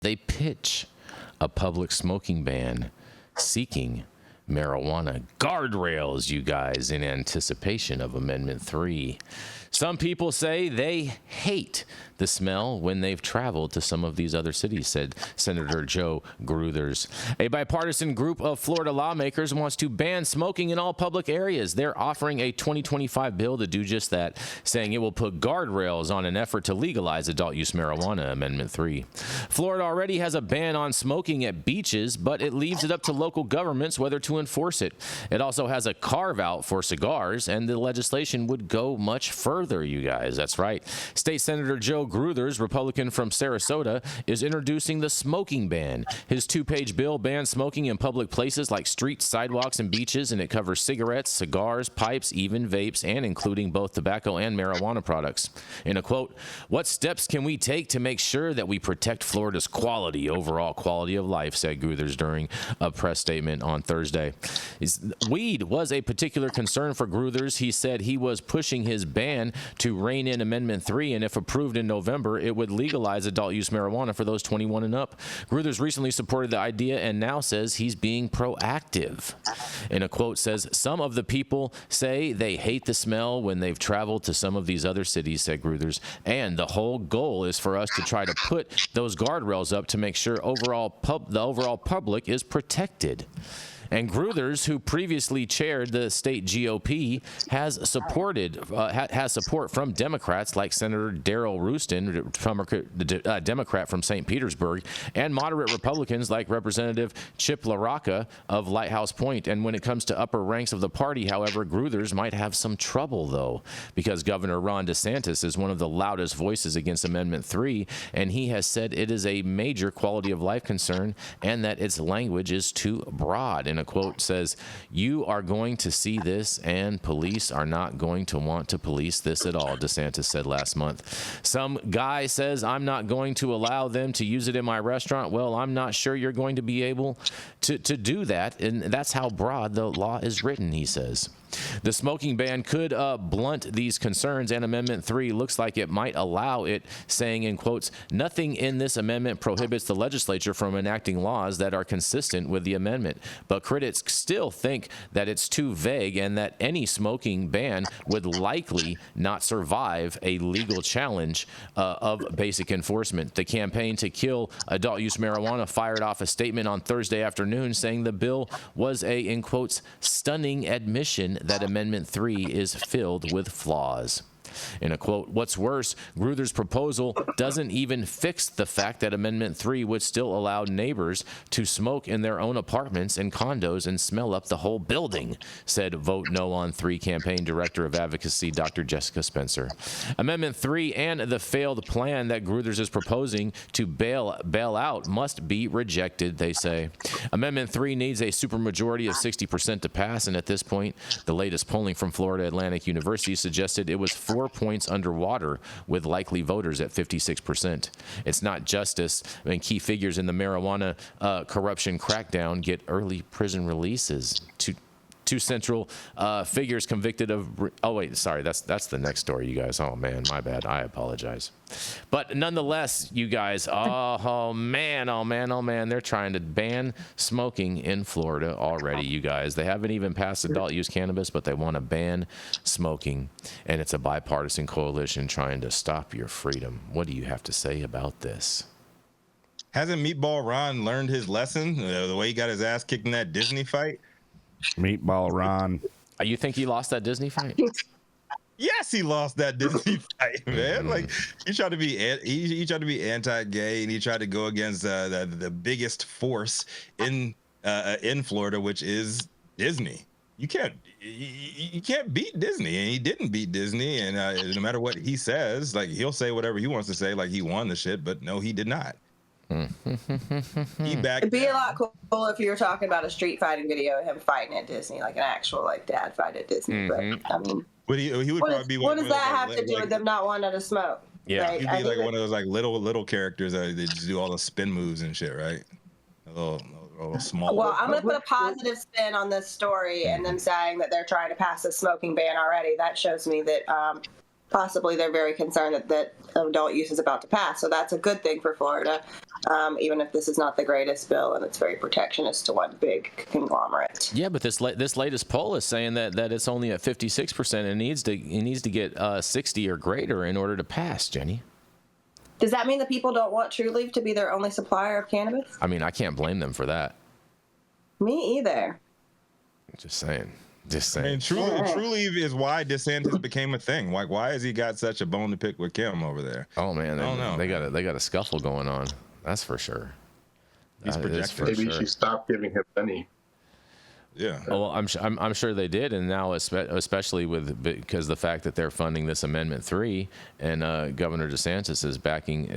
They pitch a public smoking ban seeking marijuana guardrails, you guys, in anticipation of Amendment 3. Some people say they hate the smell when they've traveled to some of these other cities, said Senator Joe Gruthers. A bipartisan group of Florida lawmakers wants to ban smoking in all public areas. They're offering a 2025 bill to do just that, saying it will put guardrails on an effort to legalize adult use marijuana, Amendment 3. Florida already has a ban on smoking at beaches, but it leaves it up to local governments whether to enforce it. It also has a carve-out for cigars, and the legislation would go much further, you guys. That's right. State Senator Joe Gruthers, Republican from Sarasota, is introducing the smoking ban. His 2-page bill bans smoking in public places like streets, sidewalks, and beaches, and it covers cigarettes, cigars, pipes, even vapes, and including both tobacco and marijuana products. In a quote, "What steps can we take to make sure that we protect Florida's overall quality of life," said Gruthers during a press statement on Thursday. Weed was a particular concern for Gruthers. He said he was pushing his ban to rein in Amendment 3, and if approved in November, it would legalize adult use marijuana for those 21 and up. Gruthers recently supported the idea and now says he's being proactive. In a quote, says, "Some of the people say they hate the smell when they've traveled to some of these other cities," said Gruthers, "and the whole goal is for us to try to put those guardrails up to make sure the overall public is protected." And Gruthers, who previously chaired the state GOP, has support from Democrats like Senator Darrell Rouston, Democrat from St. Petersburg, and moderate Republicans like Representative Chip LaRocca of Lighthouse Point. And when it comes to upper ranks of the party, however, Gruthers might have some trouble, though, because Governor Ron DeSantis is one of the loudest voices against Amendment 3, and he has said it is a major quality of life concern and that its language is too broad. In a quote says, "You are going to see this, and police are not going to want to police this at all," DeSantis said last month. "Some guy says I'm not going to allow them to use it in my restaurant. Well, I'm not sure you're going to be able to do that, and that's how broad the law is written," he says. The smoking ban could blunt these concerns, and Amendment 3 looks like it might allow it, saying in quotes, "Nothing in this amendment prohibits the legislature from enacting laws that are consistent with the amendment, but critics still think that it's too vague and that any smoking ban would likely not survive a legal challenge of basic enforcement." The campaign to kill adult use marijuana fired off a statement on Thursday afternoon saying the bill was a, in quotes, "stunning admission that Amendment 3 is filled with flaws." In a quote, "What's worse, Gruthers' proposal doesn't even fix the fact that Amendment 3 would still allow neighbors to smoke in their own apartments and condos and smell up the whole building," said Vote No on 3 campaign director of advocacy, Dr. Jessica Spencer. Amendment 3 and the failed plan that Gruthers is proposing to bail out must be rejected, they say. Amendment 3 needs a supermajority of 60% to pass, and at this point, the latest polling from Florida Atlantic University suggested it was 4 points underwater, with likely voters at 56%. It's not justice. I mean, key figures in the marijuana corruption crackdown get early prison releases. Two central figures convicted of. Oh wait, sorry, that's the next story, you guys. Oh man, my bad. I apologize. But nonetheless, you guys. Oh man, they're trying to ban smoking in Florida already, you guys. They haven't even passed adult use cannabis, but they want to ban smoking, and it's a bipartisan coalition trying to stop your freedom. What do you have to say about this? Hasn't Meatball Ron learned his lesson? The way he got his ass kicked in that Disney fight. Meatball Ron. You think he lost that Disney fight? Yes, he lost that Disney fight, man. Like he tried to be anti-gay, and he tried to go against the biggest force in Florida, which is Disney. You can't beat Disney, and he didn't beat Disney. And no matter what he says, like he'll say whatever he wants to say, like he won the shit, but no, he did not. It'd be a lot cool if you were talking about a street fighting video of him fighting at Disney, like an actual like dad fight at Disney. But I mean, he would probably be. What does that have to do with them not wanting to smoke? Yeah, he'd be like one of those like little characters that they just do all the spin moves and shit, right? A little small. Well, I'm gonna put a positive spin on this story and them saying that they're trying to pass a smoking ban already. That shows me that possibly they're very concerned that adult use is about to pass. So that's a good thing for Florida, even if this is not the greatest bill and it's very protectionist to one big conglomerate. Yeah, but this latest poll is saying that it's only at 56%, and it needs to get 60 or greater in order to pass, Jenny. Does that mean that people don't want True Leaf to be their only supplier of cannabis? I mean, I can't blame them for that. Me either. Just saying. And True Leaf is why DeSantis became a thing. Like, why has he got such a bone to pick with Kim over there? Oh man, I don't know. They got a scuffle going on. That's for sure. He's projecting. Maybe she stopped giving him money. Yeah. Well, I'm sure they did, and now especially because the fact that they're funding this Amendment 3, and Governor DeSantis is backing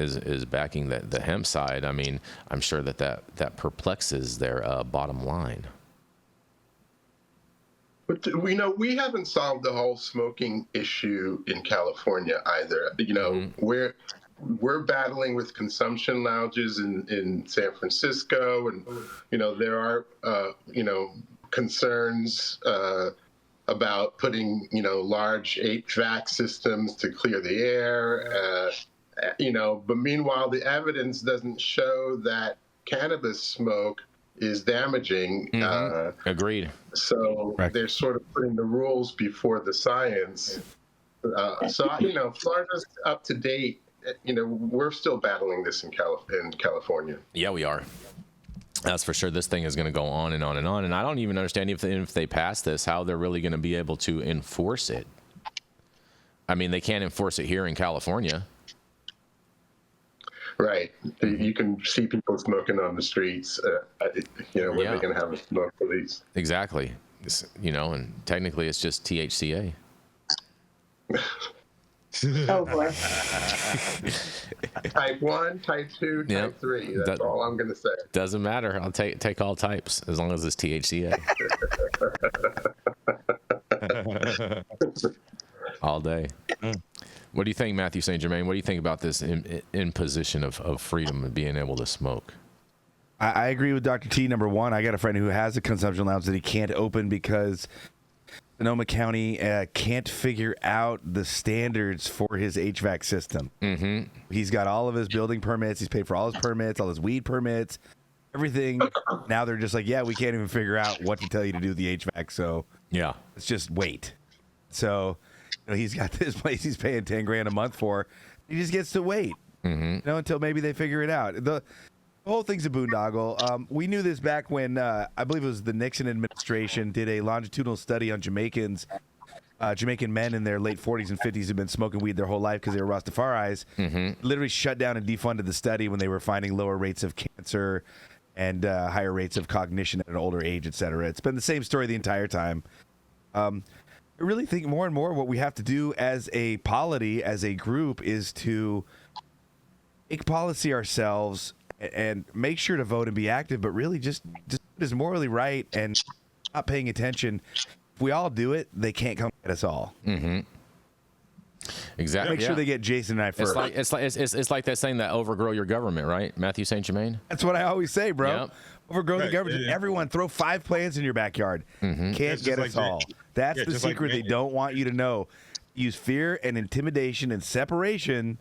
the hemp side. I mean, I'm sure that perplexes their bottom line. But we haven't solved the whole smoking issue in California either. We're battling with consumption lounges in San Francisco, and there are concerns about putting large HVAC systems to clear the air. But meanwhile, the evidence doesn't show that cannabis smoke is damaging. Agreed. So they're sort of putting the rules before the science. Florida's up to date. We're still battling this in California. Yeah, we are. That's for sure. This thing is going to go on and on and on. And I don't even understand if they pass this, how they're really going to be able to enforce it. I mean, they can't enforce it here in California. Right. You can see people smoking on the streets, when they're going to have a smoke police. Exactly. And technically it's just THCA. Oh boy. Type 1, type 2, type 3. That's all I'm going to say. Doesn't matter. I'll take all types as long as it's THCA. All day. What do you think, Mathieu St. Germain? What do you think about this imposition of freedom and being able to smoke? I agree with Dr. T. Number one, I got a friend who has a consumption lounge that he can't open because Sonoma County can't figure out the standards for his HVAC system. Mm-hmm. He's got all of his building permits. He's paid for all his permits, all his weed permits, everything. Now they're just like, yeah, we can't even figure out what to tell you to do with the HVAC. So yeah, let's just wait. So he's got this place he's paying $10,000 a month for. He just gets to wait, until maybe they figure it out. The whole thing's a boondoggle. We knew this back when I believe it was the Nixon administration did a longitudinal study on Jamaicans. Jamaican men in their late 40s and 50s have been smoking weed their whole life because they were Rastafaris. Literally shut down and defunded the study when they were finding lower rates of cancer and higher rates of cognition at an older age, et cetera. It's been the same story the entire time. I really think more and more what we have to do as a polity, as a group, is to make policy ourselves and make sure to vote and be active, but really just is morally right and not paying attention. If we all do it, they can't come at us all. Exactly. Make sure they get Jason and I first. It's like that saying that overgrow your government, right? Mathieu St. Germain? That's what I always say, bro. Yep. Overgrow the government. Yeah. Everyone throw 5 plants in your backyard. Can't get us all. That's the secret they don't want you to know. Use fear and intimidation and separation.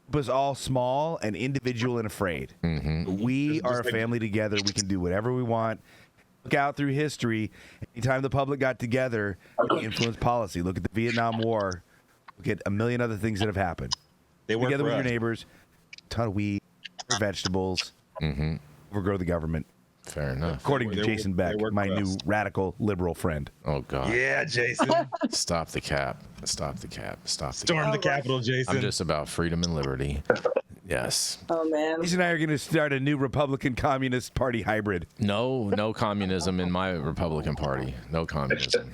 Keep us all small and individual and afraid. We are a family together. We can do whatever we want. Look out through history. Anytime the public got together, they influenced policy. Look at the Vietnam War. Look at a million other things that have happened. They work together for with us. your neighbors. Ton of weed, vegetables. Overgrow the government. Fair enough. According to Jason Beck, my new radical liberal friend. Oh, God. Yeah, Jason. Stop the cap. Stop the cap. Stop the Storm cap. the Capitol, Jason. I'm just about freedom and liberty. Yes. Oh man. Jason and I are going to start a new Republican Communist Party hybrid. No communism in my Republican Party. No communism.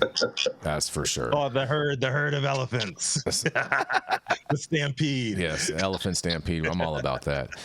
That's for sure. Oh, the herd of elephants. The stampede. Yes, elephant stampede. I'm all about that.